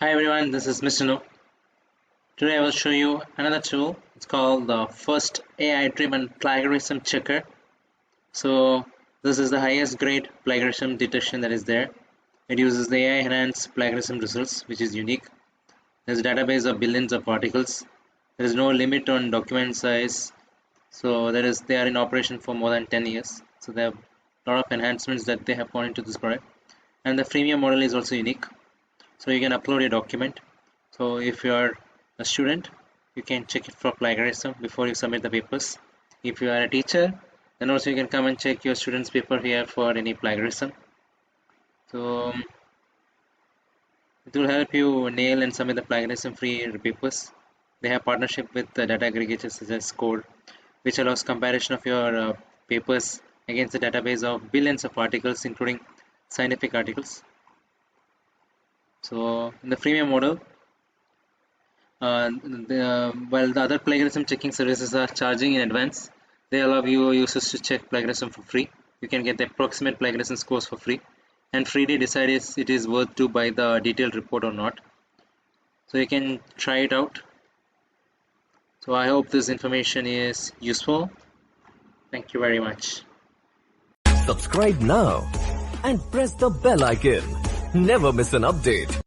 Hi everyone, this is Mr. No. Today I will show you another tool. It's called the first AI-driven plagiarism checker. So this is the highest grade plagiarism detection that is there. It uses the AI-enhanced plagiarism results, which is unique. There's a database of billions of articles. There is no limit on document size. So they are in operation for more than 10 years. So there are a lot of enhancements that they have gone into this product. And the freemium model is also unique. So you can upload a document. So if you are a student, you can check it for plagiarism before you submit the papers. If you are a teacher, then also you can come and check your student's paper here for any plagiarism. So it will help you nail and submit the plagiarism free papers. They have partnership with the data aggregators such as Code, which allows comparison of your papers against the database of billions of articles, including scientific articles. So in the freemium model, while the other plagiarism checking services are charging in advance, they allow your users to check plagiarism for free. You can get the approximate plagiarism scores for free and freely decide if it is worth to buy the detailed report or not. So you can try it out. So I hope this information is useful. Thank you very much. Subscribe now and press the bell icon. Never miss an update.